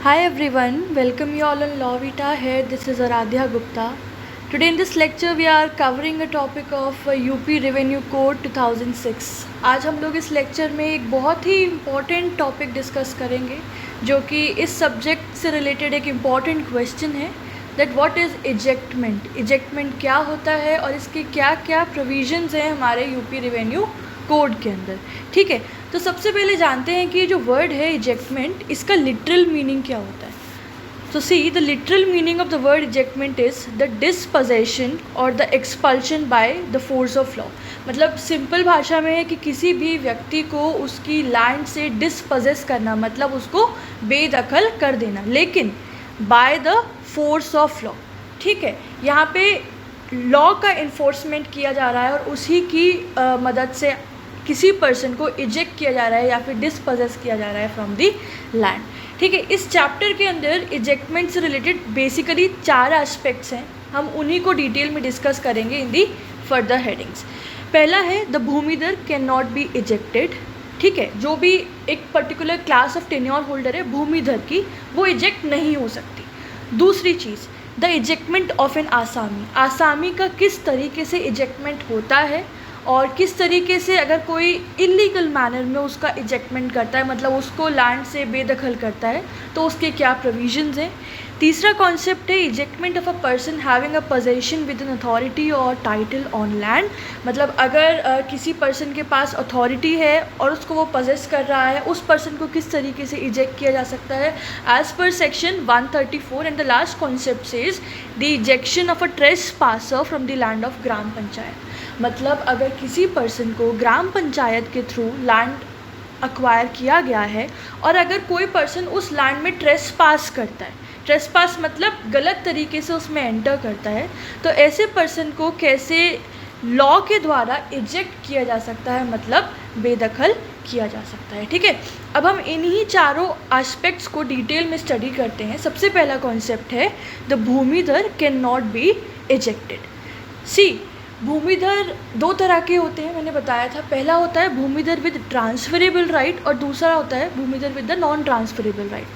Hi everyone, welcome you all on Law Vita here. This is Aradhya Gupta. Today in this lecture we are covering a topic of UP Revenue Code 2006. आज हम लोग इस lecture में एक बहुत ही important topic discuss करेंगे जो कि इस सब्जेक्ट से रिलेटेड एक इम्पॉर्टेंट क्वेश्चन है that what is ejectment. Ejectment क्या होता है और इसके क्या क्या प्रोविजंस हैं हमारे यूपी रेवेन्यू कोड के अंदर। ठीक है, तो सबसे पहले जानते हैं कि ये जो वर्ड है इजेक्टमेंट, इसका लिटरल मीनिंग क्या होता है। तो see the literal meaning of the word ejectment is the dispossession और the expulsion by the force of law. मतलब सिंपल भाषा में है कि किसी भी व्यक्ति को उसकी लैंड से डिस्पोजेस करना, मतलब उसको बेदखल कर देना, लेकिन bye the force of law. ठीक है, यहाँ पे लॉ का इन्फोर्समेंट किया जा रहा है और उसी की मदद से किसी पर्सन को इजेक्ट किया जा रहा है या फिर डिस्पोजेस किया जा रहा है फ्रॉम दी लैंड। ठीक है, इस चैप्टर के अंदर इजेक्टमेंट से रिलेटेड बेसिकली 4 एस्पेक्ट्स हैं, हम उन्हीं को डिटेल में डिस्कस करेंगे इन दी फर्दर हेडिंग्स। पहला है the bhumidhar can not be ejected. ठीक है, जो भी एक particular class of tenure holder है भूमिधर की, वो इजेक्ट नहीं हो सकती। दूसरी चीज़ the ejectment of an asami. Asami का किस तरीके से इजेक्टमेंट होता है और किस तरीके से अगर कोई इलीगल मैनर में उसका इजेक्टमेंट करता है, मतलब उसको लैंड से बेदखल करता है, तो उसके क्या प्रोविजंस हैं। तीसरा कॉन्सेप्ट है ejectment of a person having a possession with an authority और टाइटल ऑन लैंड। मतलब अगर किसी पर्सन के पास अथॉरिटी है और उसको वो पोजेस कर रहा है, उस पर्सन को किस तरीके से इजेक्ट किया जा सकता है as per section 134। And the last concept is the ejection of a trespasser from the land of gram panchayat. मतलब अगर किसी पर्सन को ग्राम पंचायत के थ्रू लैंड अक्वायर किया गया है और अगर कोई पर्सन उस लैंड में ट्रेसपास करता है, ट्रेसपास मतलब गलत तरीके से उसमें एंटर करता है, तो ऐसे पर्सन को कैसे लॉ के द्वारा इजेक्ट किया जा सकता है, मतलब बेदखल किया जा सकता है। ठीक है, अब हम इन्हीं चारों एस्पेक्ट्स को डिटेल में स्टडी करते हैं। सबसे पहला कॉन्सेप्ट है the bhumidhar can not be ejected. See bhumidhar 2 तरह के होते हैं, मैंने बताया था। पहला होता है भूमिधर विद ट्रांसफरेबल राइट और दूसरा होता है bhumidhar with the non transferable right.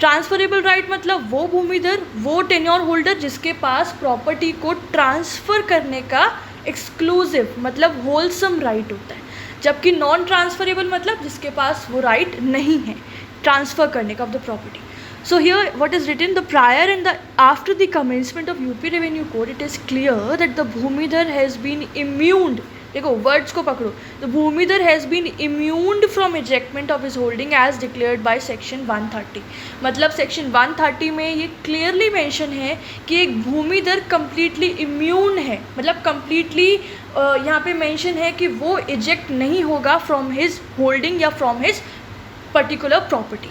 Transferable right मतलब वो भूमिधर, वो टेन्योर होल्डर जिसके पास प्रॉपर्टी को ट्रांसफ़र करने का एक्सक्लूसिव मतलब होलसम राइट होता है, जबकि नॉन ट्रांसफरेबल मतलब जिसके पास वो राइट नहीं है ट्रांसफ़र करने का of the property. So here what is written, the prior and the after the commencement of UP Revenue Code, it is clear that the Bhumidhar has been immuned. देखो words को पकड़ो, the Bhumidhar has been immuned from ejectment of his holding as declared by section 130। मतलब section 130 में ये clearly mention है कि एक भूमिधर completely immune है, मतलब कम्प्लीटली यहाँ पे मेंशन है कि वो इजेक्ट नहीं होगा फ्रॉम हिज होल्डिंग या from his particular property.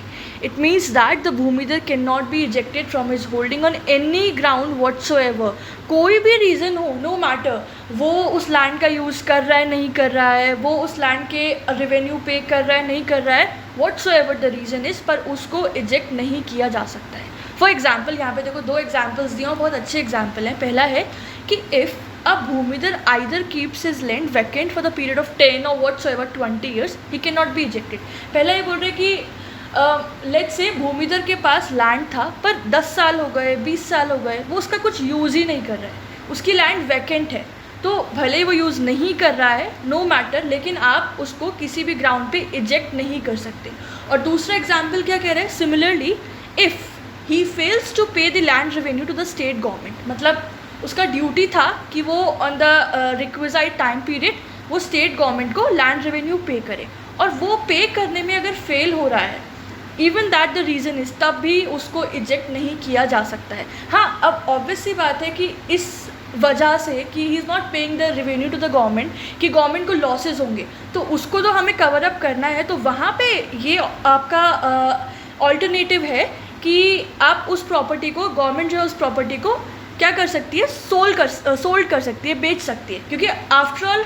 It means that the भूमिधर cannot be ejected from his holding on any ground whatsoever। कोई भी रीज़न हो, no matter वो उस लैंड का यूज़ कर रहा है नहीं कर रहा है, वो उस लैंड के रेवेन्यू पे कर रहा है नहीं कर रहा है, whatsoever the reason is, पर उसको इजेक्ट नहीं किया जा सकता है। फॉर एग्जाम्पल यहाँ पे देखो 2 एग्जाम्पल्स दिए और बहुत अच्छे एग्जाम्पल हैं। पहला है कि if a भूमिधर either keeps his land vacant for the period of 10 or whatsoever 20 years, he cannot be ejected। पहला ये बोल रहे कि लेट्स से भूमिधर के पास लैंड था पर 10 साल हो गए, 20 साल हो गए, वो उसका कुछ यूज़ ही नहीं कर रहा है, उसकी लैंड वैकेंट है, तो भले ही वो यूज़ नहीं कर रहा है नो मैटर, लेकिन आप उसको किसी भी ग्राउंड पे इजेक्ट नहीं कर सकते। और दूसरा एग्जाम्पल क्या कह रहे हैं, similarly if he fails to pay the land revenue to the state government. मतलब उसका ड्यूटी था कि वो on the requisite time period वो स्टेट गवर्नमेंट को लैंड रेवेन्यू पे करे, और वो पे करने में अगर फेल हो रहा है, even that the reason is, तब भी उसको इजेक्ट नहीं किया जा सकता है। हाँ, अब ऑब्वियस सी बात है कि इस वजह से कि he is not paying the revenue to the government, कि गवर्नमेंट को लॉसेज होंगे, तो उसको तो हमें कवर अप करना है, तो वहाँ पे ये आपका ऑल्टरनेटिव है कि आप उस प्रॉपर्टी को, गवर्नमेंट जो है उस प्रॉपर्टी को क्या कर सकती है, सोल्ड कर सकती है, बेच सकती है, क्योंकि आफ्टर ऑल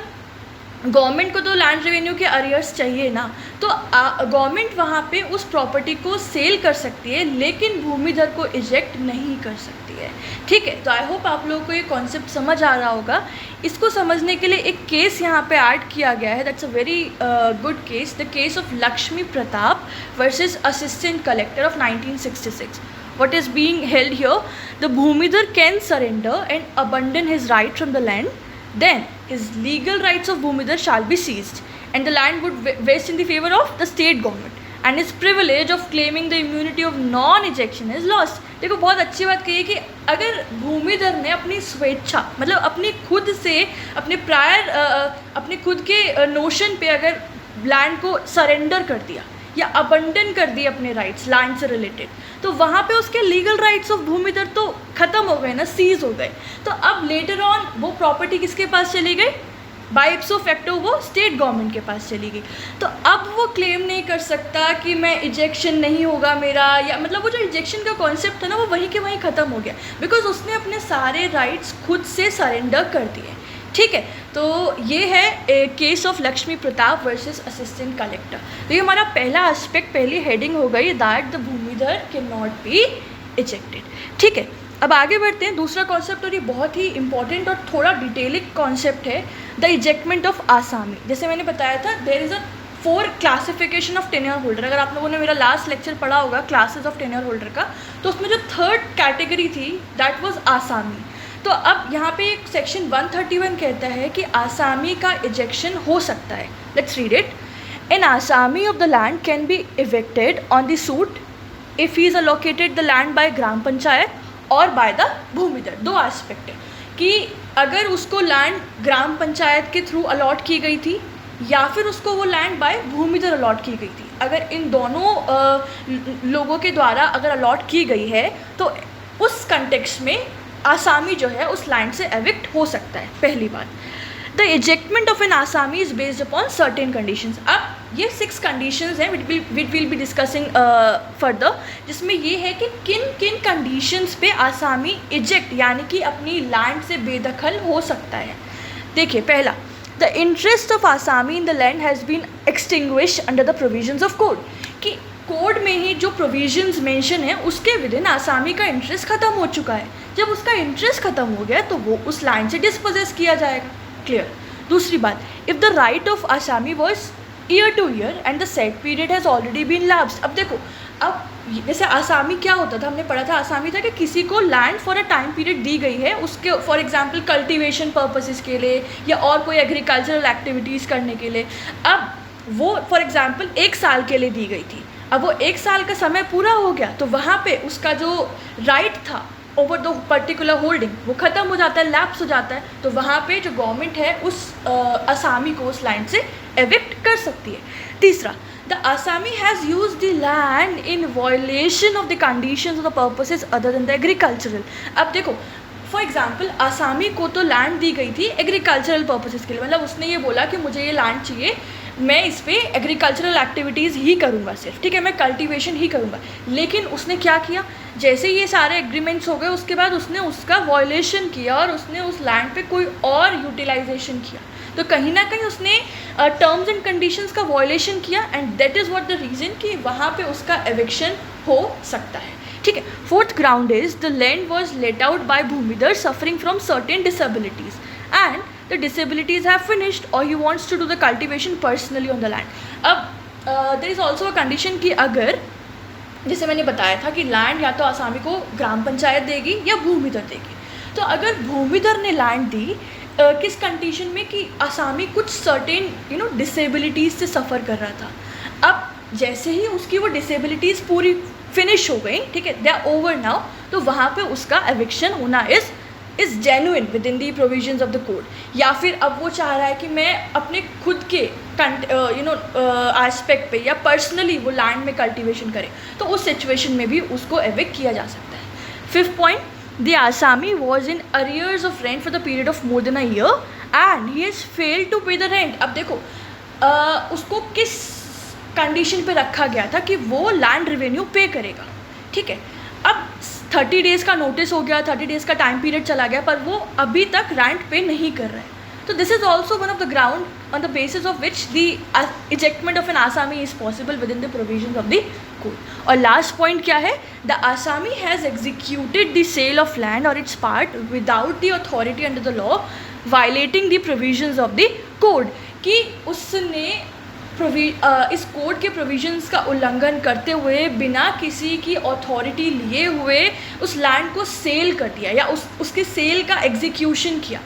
गवर्नमेंट को तो लैंड रेवेन्यू के अरियर्स चाहिए ना, तो गवर्नमेंट वहाँ पे उस प्रॉपर्टी को सेल कर सकती है, लेकिन भूमिधर को इजेक्ट नहीं कर सकती है। ठीक है, तो आई होप आप लोगों को ये कॉन्सेप्ट समझ आ रहा होगा। इसको समझने के लिए एक केस यहाँ पे ऐड किया गया है, that's a very good case, the case of Lakshmi Pratap versus assistant collector of 1966. What is being held here? The Bhumidhar can surrender and abandon his right from the land, then his legal rights of Bhumidhar shall be seized and the land would vest in the favor of the state government and his privilege of claiming the immunity of non-ejection is lost. देखो बहुत अच्छी बात कही है कि अगर भूमिधर ने अपनी स्वेच्छा मतलब अपनी खुद से अपने खुद के नोशन पे अगर लैंड को सरेंडर कर दिया या अबंडन कर दिए अपने राइट्स लैंड से रिलेटेड, तो वहाँ पे उसके लीगल राइट्स ऑफ भूमिधर तो ख़त्म हो गए ना, सीज हो गए। तो अब लेटर ऑन वो प्रॉपर्टी किसके पास चली गई? बाय इप्सो फैक्टो वो स्टेट गवर्नमेंट के पास चली गई। तो अब वो क्लेम नहीं कर सकता कि मैं इजेक्शन नहीं होगा मेरा, या मतलब वो जो इजेक्शन का कॉन्सेप्ट था ना वो वहीं के वहीं ख़त्म हो गया, बिकॉज उसने अपने सारे राइट्स खुद से सरेंडर कर दिए। ठीक है, तो ये है case of Lakshmi Pratap versus assistant collector. तो ये हमारा पहला एस्पेक्ट, पहली हेडिंग हो गई that the bhumidhar can not be ejected. ठीक है, अब आगे बढ़ते हैं दूसरा कॉन्सेप्ट, और ये बहुत ही इंपॉर्टेंट और थोड़ा डिटेलिंग कॉन्सेप्ट है, द इजेक्टमेंट ऑफ आसामी। जैसे मैंने बताया था there is a 4 classification of tenure holder. अगर आप लोगों ने मेरा लास्ट लेक्चर पढ़ा होगा क्लासेस ऑफ टेन्योर होल्डर का, तो उसमें जो 3rd कैटेगरी थी दैट वाज आसामी। तो अब यहाँ पे एक सेक्शन 131 कहता है कि आसामी का इजेक्शन हो सकता है। Let's read it. An asami of the land can be evicted on the suit if he is allocated the land by gram panchayat और बाय द भूमिधर। 2 एस्पेक्ट है कि अगर उसको लैंड ग्राम पंचायत के थ्रू अलॉट की गई थी या फिर उसको वो लैंड बाय भूमिधर अलॉट की गई थी। अगर इन दोनों लोगों के द्वारा अगर अलॉट की गई है तो उस कंटेक्स्ट में आसामी जो है उस लैंड से एविक्ट हो सकता है। पहली बात, the ejectment of an asami is based upon certain conditions. अब ये 6 कंडीशंस हैं which will be discussing further, जिसमें ये है कि किन किन कंडीशंस पे आसामी इजेक्ट यानी कि अपनी लैंड से बेदखल हो सकता है। देखिए, पहला, the interest of asami in the land has been extinguished under the provisions of code, कि कोड में ही जो प्रोविजंस मेंशन है उसके विदिन आसामी का इंटरेस्ट ख़त्म हो चुका है। जब उसका इंटरेस्ट ख़त्म हो गया तो वो उस लैंड से डिस्पोजेस किया जाएगा। क्लियर। दूसरी बात, if the right of asami was year to year and the set period has already been lapsed. अब देखो, अब जैसे आसामी क्या होता था, हमने पढ़ा था आसामी था कि किसी को land for a time period दी गई है उसके फॉर एग्जांपल कल्टीवेशन पर्पसेस के लिए या और कोई एग्रीकल्चरल एक्टिविटीज़ करने के लिए। अब वो फॉर एग्जांपल 1 साल के लिए दी गई थी, अब वो 1 साल का समय पूरा हो गया तो वहाँ पे उसका जो राइट था ओवर द पर्टिकुलर होल्डिंग वो ख़त्म हो जाता है, लैप्स हो जाता है। तो वहाँ पे जो गवर्नमेंट है उस आसामी को उस लैंड से एविक्ट कर सकती है। तीसरा, the Asami has use the land in violation of the conditions of the purposes other than the agricultural. अब देखो, फॉर एग्जाम्पल आसामी को तो लैंड दी गई थी एग्रीकल्चरल पर्पसेस के लिए, मतलब उसने ये बोला कि मुझे ये लैंड चाहिए, मैं इस पर एग्रीकल्चरल एक्टिविटीज़ ही करूँगा सिर्फ, ठीक है, मैं कल्टीवेशन ही करूँगा। लेकिन उसने क्या किया, जैसे ये सारे एग्रीमेंट्स हो गए उसके बाद उसने उसका वायलेशन किया और उसने उस लैंड पे कोई और यूटिलाइजेशन किया, तो कहीं ना कहीं उसने टर्म्स एंड कंडीशंस का वायलेशन किया and that is what the reason कि वहाँ पे उसका एविक्शन हो सकता है। ठीक है। 4th ground is the land was let out by bhumidhar suffering from certain disabilities and the disabilities have finished or he wants to do the cultivation personally on the land. अब there is also a condition कि अगर जैसे मैंने बताया था कि land या तो आसामी को ग्राम पंचायत देगी या भूमिधर देगी, तो अगर भूमिधर ने लैंड दी किस कंडीशन में कि आसामी कुछ सर्टेन डिसेबिलिटीज़ से सफ़र कर रहा था। अब जैसे ही उसकी वो डिसेबिलिटीज़ पूरी फिनिश हो गई, ठीक है, दे आर ओवर नाउ, तो वहाँ पे उसका एविक्शन होना is genuine with in the provisions of the code. या फिर अब वो चाह रहा है कि मैं अपने खुद के एस्पेक्ट पे या पर्सनली वो लैंड में कल्टीवेशन करे, तो उस सिचुएशन में भी उसको एविक्ट किया जा सकता है। 5th point, the asami was in arrears of rent for the period of more than a year and he has failed to pay the rent. अब देखो उसको किस कंडीशन पे रखा गया था कि वो लैंड रेवेन्यू पे करेगा, ठीक है। अब 30 डेज़ का नोटिस हो गया, 30 डेज़ का टाइम पीरियड चला गया, पर वो अभी तक रेंट पे नहीं कर रहा है, तो this is also one of the ground on the basis of which the ejectment of an Asami is possible within the provisions of the code. और last point क्या है? The Asami has executed the sale of land or its part without the authority under the law, violating the provisions of the code. कि उसने इस code के provisions का उल्लंघन करते हुए बिना किसी की अथॉरिटी लिए हुए उस लैंड को सेल कर दिया या उसके सेल का एग्जीक्यूशन किया.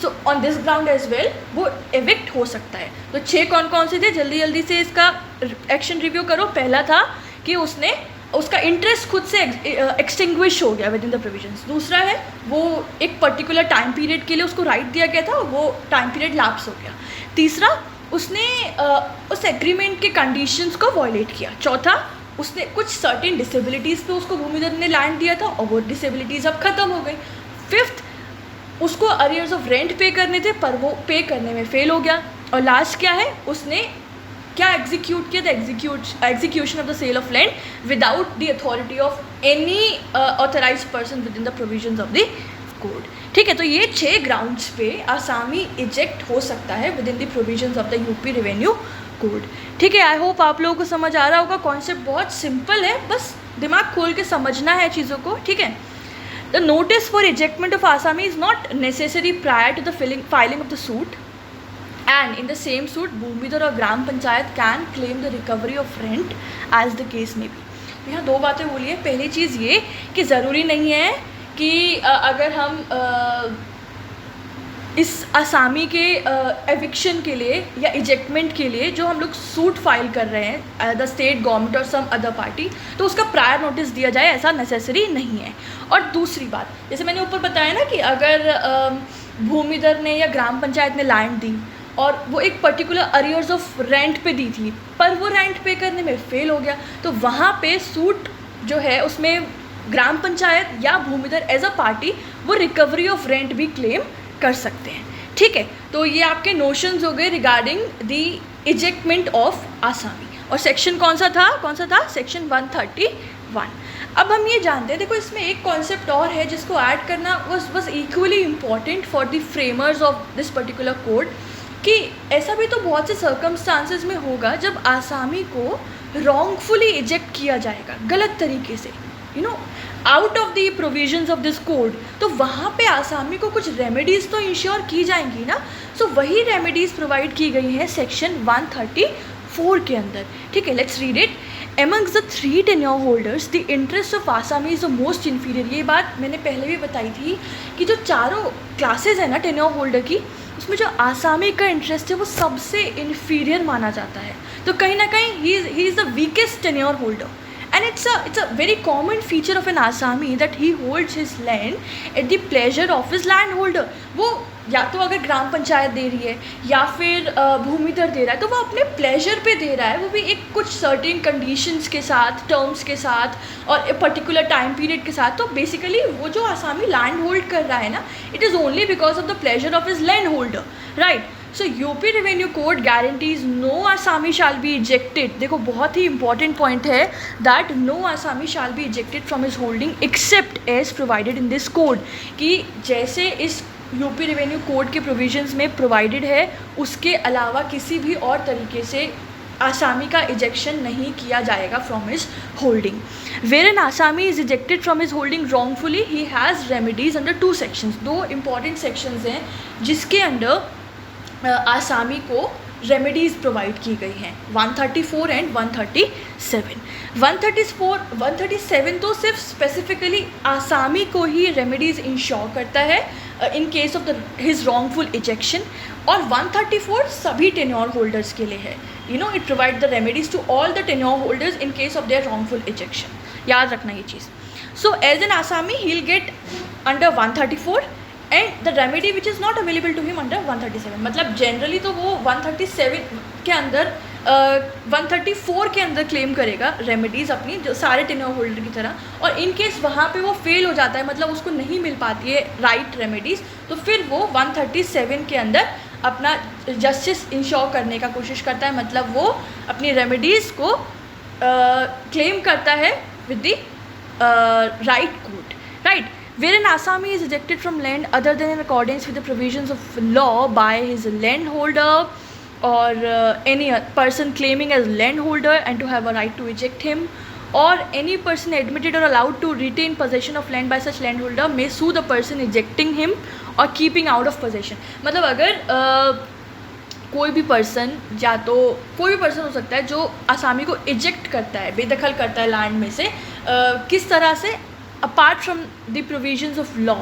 So on this ground as well वो एविक्ट हो सकता है. तो 6 कौन कौन से थे, जल्दी जल्दी से इसका एक्शन रिव्यू करो. पहला था कि उसने उसका इंटरेस्ट खुद से एक्सटिंग्विश हो गया विद इन द प्रोविजंस. दूसरा है वो एक पर्टिकुलर टाइम पीरियड के लिए उसको राइट दिया गया था और वो टाइम पीरियड लैप्स हो गया. तीसरा उसने उस एग्रीमेंट के कंडीशंस को वॉयलेट किया. चौथा उसने कुछ सर्टेन डिसेबिलिटीज़ पे उसको भूमिधर ने लैंड दिया था और वो डिसेबिलिटीज़ अब ख़त्म हो गई. फिफ्थ उसको अरियर्स ऑफ रेंट पे करने थे पर वो पे करने में फेल हो गया. और लास्ट क्या है, उसने क्या एग्जीक्यूट किया था, execution of the sale of land without the authority of any authorised person within the provisions of the code. ठीक है, तो ये 6 ग्राउंड्स पे आसामी इजेक्ट हो सकता है with in the provisions of the UP revenue code. ठीक है, आई होप आप लोगों को समझ आ रहा होगा. कॉन्सेप्ट बहुत सिंपल है, बस दिमाग खोल के समझना है चीज़ों को. ठीक है, the notice for ejectment of Asami is not necessary prior to the filing of the suit, and in the same suit Bhumidhar और ग्राम panchayat can claim the recovery of rent as the case may be. यहाँ 2 बातें बोली है. पहली चीज़ ये कि ज़रूरी नहीं है कि अगर हम इस आसामी के एविक्शन के लिए या इजेक्टमेंट के लिए जो हम लोग सूट फाइल कर रहे हैं द स्टेट गवर्नमेंट और सम अदर पार्टी, तो उसका प्रायर नोटिस दिया जाए, ऐसा नेसेसरी नहीं है. और दूसरी बात, जैसे मैंने ऊपर बताया ना कि अगर भूमिधर ने या ग्राम पंचायत ने लैंड दी और वो एक पर्टिकुलर अरियर्स ऑफ रेंट पे दी थी पर वो रेंट पे करने में फेल हो गया, तो वहाँ पे सूट जो है उसमें ग्राम पंचायत या भूमिधर एज अ पार्टी वो रिकवरी ऑफ रेंट भी क्लेम कर सकते हैं. ठीक है, तो ये आपके नोशंस हो गए रिगार्डिंग द इजेक्टमेंट ऑफ आसामी. और सेक्शन कौन सा था सेक्शन 131. अब हम ये जानते हैं, देखो इसमें एक कॉन्सेप्ट और है जिसको ऐड करना was equally important for the framers of this particular code, कि ऐसा भी तो बहुत से सर्कमस्टांसेस में होगा जब आसामी को रॉन्गफुली इजेक्ट किया जाएगा, गलत तरीके से, out of the provisions of this code. तो वहाँ पे आसामी को कुछ रेमेडीज़ तो इंश्योर की जाएंगी ना. सो वही रेमेडीज़ प्रोवाइड की गई हैं सेक्शन 134 के अंदर. ठीक है, let's read it. Amongst the 3 tenure holders, the interest of Asami is the most inferior. ये बात मैंने पहले भी बताई थी कि जो चारों क्लासेस है ना टेन्योर होल्डर की, उसमें जो आसामी का इंटरेस्ट है वो सबसे इन्फीरियर माना जाता है. तो कहीं ना कहीं he is the weakest tenure holder. And it's a very common feature of an Asami that he holds his land at the pleasure of his landholder. वो या तो अगर ग्राम पंचायत दे रही है या फिर भूमिधर दे रहा है तो वो अपने प्लेजर पे दे रहा है, वो भी एक कुछ सर्टेन कंडीशंस के साथ, टर्म्स के साथ और ए पर्टिकुलर टाइम पीरियड के साथ. तो बेसिकली वो जो आसामी लैंड होल्ड कर रहा है ना, it is only because of the pleasure of his land holder, right. So UP revenue code guarantees no asami shall be ejected. देखो बहुत ही इंपॉर्टेंट पॉइंट है that no asami shall be ejected from his holding except as provided in this code. कि जैसे इस UP revenue code के provisions में provided है उसके अलावा किसी भी और तरीके से आसामी का इजेक्शन नहीं किया जाएगा from his holding. Where an asami is ejected from his holding wrongfully he has remedies under 2 sections. 2 important sections हैं जिसके अंडर आसामी को रेमेडीज़ प्रोवाइड की गई हैं, 134 एंड 137. 137 तो सिर्फ स्पेसिफिकली आसामी को ही रेमेडीज़ इंश्योर करता है in case of his wrongful ejection, और 134 सभी टेन्योर होल्डर्स के लिए है. It provide the remedies to all the tenure holders in case of their wrongful ejection. याद रखना ये चीज़. So as an asami he will get under 134 and the remedy which is not available to him under 137. मतलब generally तो वो 137 के अंदर 134 के अंदर क्लेम करेगा रेमेडीज़ अपनी, जो सारे टेन्योर होल्डर की तरह. और इन केस वहाँ पे वो फेल हो जाता है, मतलब उसको नहीं मिल पाती है राइट रेमेडीज़, तो फिर वो 137 के अंदर अपना जस्टिस इंश्योर करने का कोशिश करता है. मतलब वो अपनी रेमेडीज़ को क्लेम करता है with the right court, right. where an Assami is ejected from land other than in accordance with the provisions of law by his landholder or any person claiming as landholder and to have a right to eject him, or any person admitted or allowed to retain possession of land by such landholder may sue the person ejecting him or keeping out of possession. मतलब अगर कोई भी person, या तो कोई भी person हो सकता है जो आसामी को इजेक्ट करता है, बेदखल करता है लैंड में से, किस तरह से, apart from the provisions of law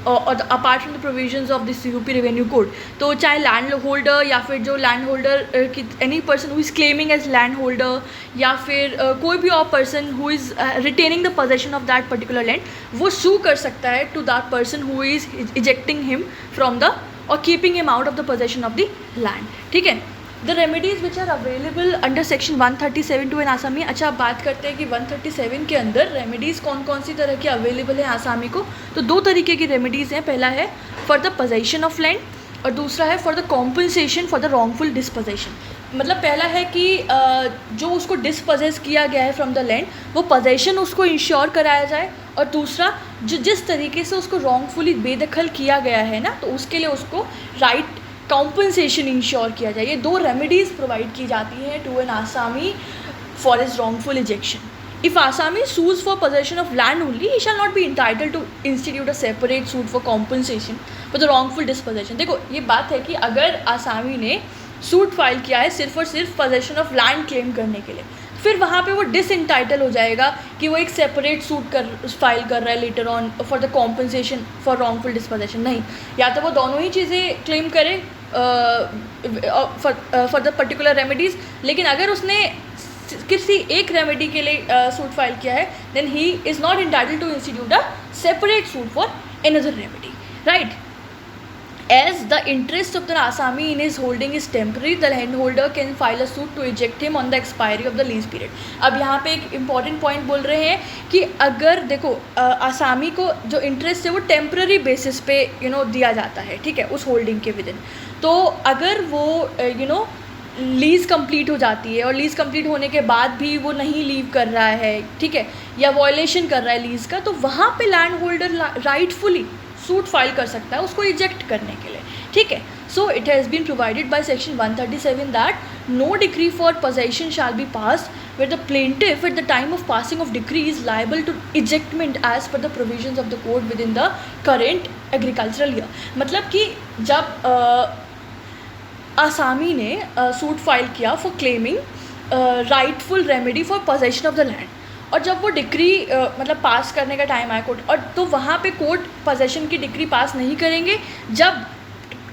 और apart from the provisions of this UP revenue code. तो चाहे लैंड होल्डर या फिर जो लैंड होल्डर की any person who is claiming as land holder, या फिर कोई भी और person who is retaining the possession of that particular land, वो सू कर सकता है to that person who is ejecting him from the और keeping him out of the possession of the land. ठीक है. The remedies which are available under section 137 to an asami. अच्छा, आप बात करते हैं कि 137 के अंदर रेमेडीज़ कौन कौन सी तरह की अवेलेबल है आसामी को. तो दो तरीके की रेमेडीज़ हैं. पहला है for the possession of land और दूसरा है for the compensation for the wrongful disposition. मतलब पहला है कि जो उसको डिस्पोजेस किया गया है फ्रॉम द लैंड, वो पोजेशन उसको इंश्योर कराया जाए, और दूसरा जो जिस तरीके से उसको रॉन्गफुली बेदखल किया गया है ना, तो उसके लिए उसको राइट कॉम्पनसेशन इंश्योर किया जाए. ये दो रेमेडीज़ प्रोवाइड की जाती हैं to an Asami for his wrongful ejection. If Asami sues for possession of land only, he shall not be entitled to institute a separate suit for compensation for the wrongful dispossession. देखो, ये बात है कि अगर आसामी ने suit file किया है सिर्फ और सिर्फ पोजेशन ऑफ लैंड क्लेम करने के लिए, फिर वहाँ पे वो डिसइंटाइटल हो जाएगा कि वो एक सेपरेट सूट फाइल कर रहा है later on for the compensation for wrongful disposition. नहीं, या तो वो दोनों ही चीज़ें क्लेम करे फॉर द पर्टिकुलर रेमेडीज़, लेकिन अगर उसने किसी एक रेमेडी के लिए सूट फाइल किया है, then he is not entitled to institute a separate suit for another remedy. Right. As the interest of the Asami in his holding is temporary, the landholder can file a suit to eject him on the expiry of the lease period. अब यहाँ पे एक important point बोल रहे हैं कि अगर देखो आसामी को जो इंटरेस्ट है वो टेम्पररी बेसिस पे दिया जाता है, ठीक है, उस होल्डिंग के विदिन. तो अगर वो लीज़ कंप्लीट हो जाती है और लीज़ कंप्लीट होने के बाद भी वो नहीं लीव कर रहा है, ठीक है, या वॉयलेशन कर रहा है लीज़ का, तो वहाँ पे land holder rightfully suit file कर सकता है उसको इजेक्ट करने के लिए. ठीक है. So it has been provided by section 137 that no decree for possession shall be passed where the plaintiff at the time of passing of decree is liable to ejectment as per the provisions of the code within the current agricultural year. मतलब कि जब आसामी ने suit file किया for claiming rightful remedy for possession of the land, और जब वो decree मतलब पास करने का टाइम आया कोर्ट, और तो वहाँ पे कोर्ट पोजेशन की डिक्री पास नहीं करेंगे जब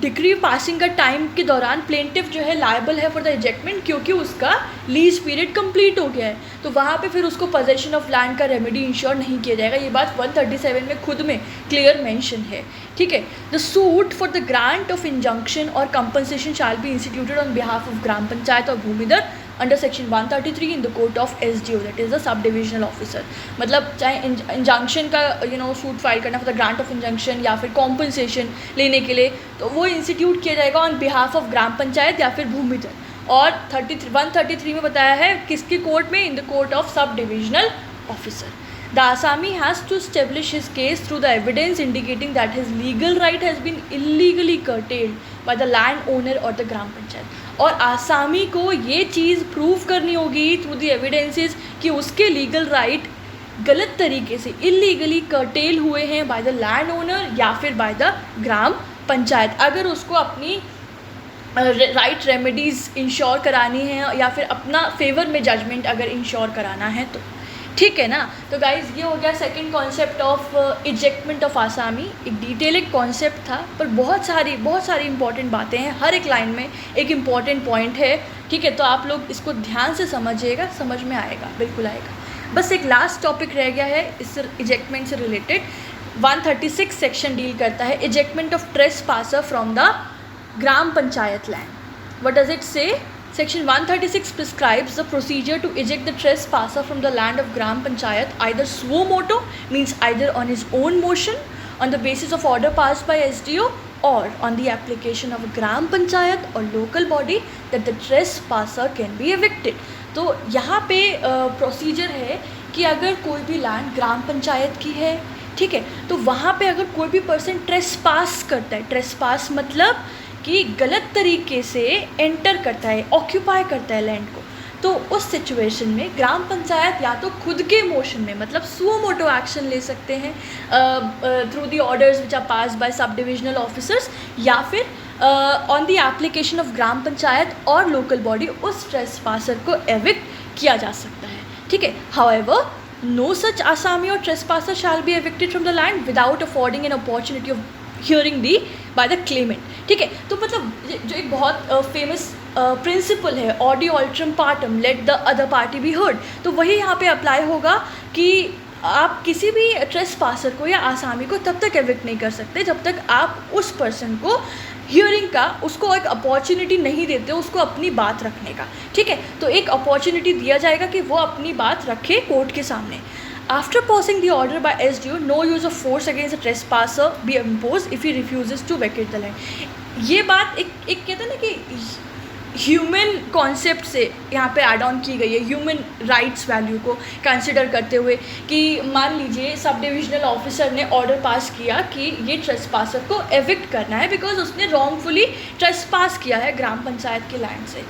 डिक्री पासिंग का टाइम के दौरान प्लेंटिफ जो है लायबल है फॉर द इजेक्टमेंट, क्योंकि उसका लीज पीरियड कंप्लीट हो गया है. तो वहाँ पे फिर उसको पोजेशन ऑफ लैंड का रेमेडी इंश्योर नहीं किया जाएगा. ये बात 137 में खुद में क्लियर मेंशन है. ठीक है. The suit for the grant of injunction और compensation shall be instituted on behalf of gram panchayat और bhumidhar under section 133 in the court of SDO, that is the sub divisional officer. मतलब चाहे इंजंक्शन का सूट फाइल करना for the grant of injunction या फिर compensation लेने के लिए, तो वो इंस्टीट्यूट किया जाएगा on behalf of gram panchayat या फिर भूमिदर. और 133 में बताया है किसकी कोर्ट में, इन द कोर्ट ऑफ सब divisional officer. The Asami has to establish his case through the evidence indicating that his legal right has been illegally curtailed by the landowner or the ग्राम पंचायत. और आसामी को ये चीज़ प्रूव करनी होगी through the evidences कि उसके legal right गलत तरीके से इलीगली कर्टेल हुए हैं बाय द लैंड ओनर या फिर बाय द ग्राम पंचायत. अगर उसको अपनी राइट रेमेडीज़ इंश्योर करानी है या फिर अपना फेवर में जजमेंट अगर इंश्योर कराना है तो. ठीक है ना. तो गाइज़ ये हो गया second concept of ejectment of आसामी. एक डिटेलिंग कॉन्सेप्ट था पर बहुत सारी इंपॉर्टेंट बातें हैं. हर एक लाइन में एक इम्पॉर्टेंट पॉइंट है. ठीक है. तो आप लोग इसको ध्यान से समझिएगा, समझ में आएगा, बिल्कुल आएगा. बस एक लास्ट टॉपिक रह गया है इस इजेक्टमेंट से रिलेटेड. 136 सेक्शन डील करता है ejectment of trespasser from the gram panchayat land. What does it say? Section 136 prescribes the procedure to eject the trespasser from the land of Gram Panchayat either suo motu, means either on his own motion, on the basis of order passed by SDO, or on the application of a Gram Panchayat or local body that the trespasser can be evicted. तो यहाँ पे procedure है कि अगर कोई भी land ग्राम पंचायत की है ठीक है। तो वहाँ पे अगर कोई भी पर्सन ट्रेसपास करता है, ट्रेसपास मतलब कि गलत तरीके से एंटर करता है, ऑक्यूपाई करता है लैंड को, तो उस सिचुएशन में ग्राम पंचायत या तो खुद के मोशन में मतलब सुओ मोटो एक्शन ले सकते हैं through the orders which are pass by sub divisional officers, या फिर on the application of gram panchayat और लोकल बॉडी उस ट्रेसपासर को एविक्ट किया जा सकता है, ठीक है। हाउएवर नो सच आसामी और trespasser shall be evicted from the land without affording an opportunity of hearing the by the claimant, ठीक है। तो मतलब जो एक बहुत फेमस प्रिंसिपल है, audi alteram partem, let the other party be heard, तो वही यहाँ पे अप्लाई होगा कि आप किसी भी ट्रेसपासर को या आसामी को तब तक एविक्ट नहीं कर सकते जब तक आप उस पर्सन को हियरिंग का, उसको एक अपॉर्चुनिटी नहीं देते उसको अपनी बात रखने का, ठीक है। तो एक अपॉर्चुनिटी दिया जाएगा कि वो अपनी बात रखे कोर्ट के सामने। After passing the order by SDO, no use of force against a trespasser be imposed if he refuses to vacate the land. ये बात एक कहते हैं ना कि ह्यूमन कॉन्सेप्ट से यहाँ पे ऐड ऑन की गई है, ह्यूमन राइट्स वैल्यू को कंसिडर करते हुए कि मान लीजिए सब डिविजनल ऑफिसर ने ऑर्डर पास किया कि ये ट्रेसपासर को एविक्ट करना है बिकॉज उसने रॉन्गफुली ट्रेसपास किया है ग्राम पंचायत के लैंड से,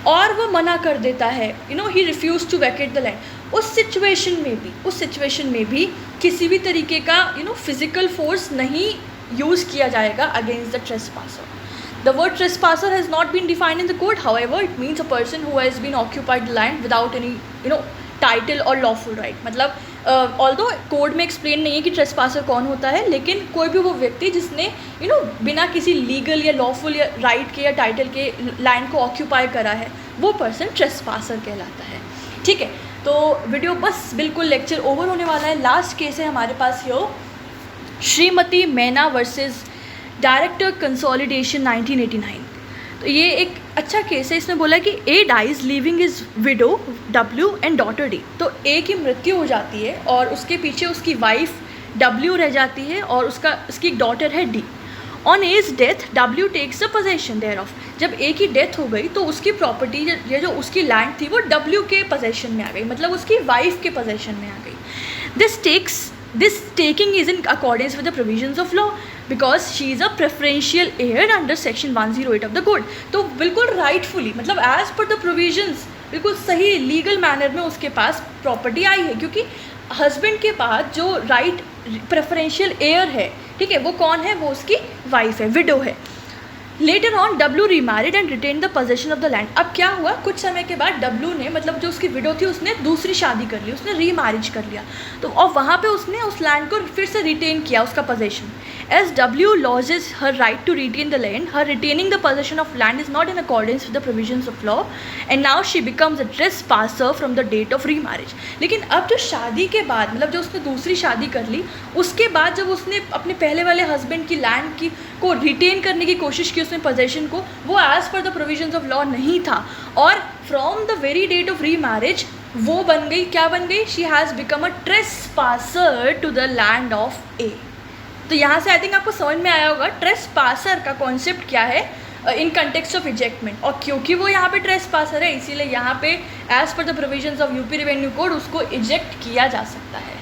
और वो मना कर देता है, he refuse to vacate the land. उस सिचुएशन में भी किसी भी तरीके का फिजिकल फोर्स नहीं यूज़ किया जाएगा against the trespasser. The word trespasser has not been defined in the code. However, it means a person who has been occupied the land without any, title or lawful right. मतलब although code में explain नहीं है कि ट्रेसपासर कौन होता है, लेकिन कोई भी वो व्यक्ति जिसने बिना किसी लीगल या लॉफुल या राइट के या टाइटल के लैंड को ऑक्यूपाई करा है, वो पर्सन ट्रेसपासर कहलाता है, ठीक है। तो वीडियो बस बिल्कुल लेक्चर ओवर होने वाला है। लास्ट केस है हमारे पास यो श्रीमती मैना वर्सेस डायरेक्टर कंसोलिडेशन 1989। तो ये एक अच्छा केस है। इसमें बोला कि A dies leaving his widow W and daughter D. तो ए की मृत्यु हो जाती है और उसके पीछे उसकी वाइफ डब्ल्यू रह जाती है और उसकी एक डॉटर है D. On as death W takes the possession thereof. जब ए की डेथ हो गई तो उसकी प्रॉपर्टी या जो उसकी लैंड थी वो डब्ल्यू के पोजेशन में आ गई, मतलब उसकी वाइफ के पोजेशन में आ गई। This taking is in accordance with the provisions of law because she is a preferential heir under section 108 of the code। तो बिल्कुल rightfully, मतलब as per the provisions, बिल्कुल सही लीगल मैनर में उसके पास प्रॉपर्टी आई है, क्योंकि हस्बैंड के पास जो राइट प्रेफरेंशियल हेयर है, ठीक है, वो कौन है, वो उसकी वाइफ है, विडो है। Later on W remarried and retain the possession of the land. अब क्या हुआ, कुछ समय के बाद डब्ल्यू ने, मतलब जो उसकी विडो थी, उसने दूसरी शादी कर ली, उसने रीमैरिज कर लिया, तो और वहाँ पे उसने उस लैंड को फिर से रिटेन किया, उसका possession. As W loses her right to retain the land, her retaining the possession of land is not in accordance with the provisions of law and now she becomes a trespasser from the date of remarriage. लेकिन अब जो शादी के बाद, मतलब जो उसने दूसरी शादी कर ली, उसके बाद जब उसने अपने पहले वाले हस्बैंड की लैंड की को रिटेन करने की कोशिश की, उसने पोजेशन को, वो as per the provisions of law नहीं था, और from the very date of remarriage वो बन गई, क्या बन गई, she has become a trespasser to the land of A. तो यहाँ से आई थिंक आपको समझ में आया होगा ट्रेसपासर का कॉन्सेप्ट क्या है इन कंटेक्स्ट ऑफ इजेक्टमेंट। और क्योंकि वो यहाँ पे ट्रेसपासर है, इसीलिए यहाँ पे as per the provisions of UP revenue code उसको इजेक्ट किया जा सकता है,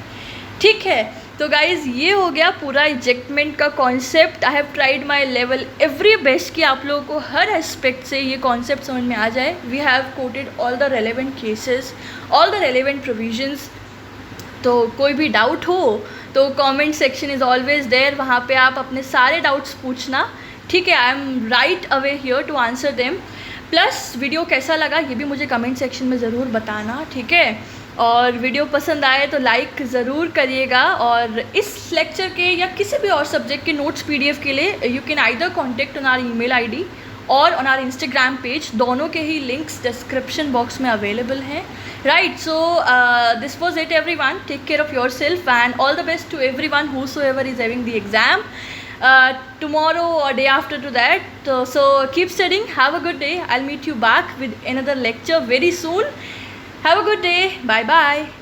ठीक है। तो गाइज़ ये हो गया पूरा इजेक्टमेंट का concept. I have tried my level every best कि आप लोगों को हर एस्पेक्ट से ये कॉन्सेप्ट समझ में आ जाए। We have quoted all the relevant cases, all the relevant provisions. तो कोई भी डाउट हो तो comment section is always there, वहाँ पे आप अपने सारे डाउट्स पूछना, ठीक है। I am right away here to answer them. Plus video कैसा लगा ये भी मुझे कमेंट सेक्शन में ज़रूर बताना, ठीक है। और वीडियो पसंद आए तो लाइक ज़रूर करिएगा। और इस लेक्चर के या किसी भी और सब्जेक्ट के नोट्स PDF के लिए you can either contact on our email ID और ऑन आवर इंस्टाग्राम पेज। दोनों के ही लिंक्स डिस्क्रिप्शन बॉक्स में अवेलेबल हैं, right. So this was it everyone, take care of yourself and all the best to everyone whosoever is having the exam tomorrow or day after to that. So keep studying, have a good day. I'll meet you back with another lecture very soon. Have a good day. Bye bye.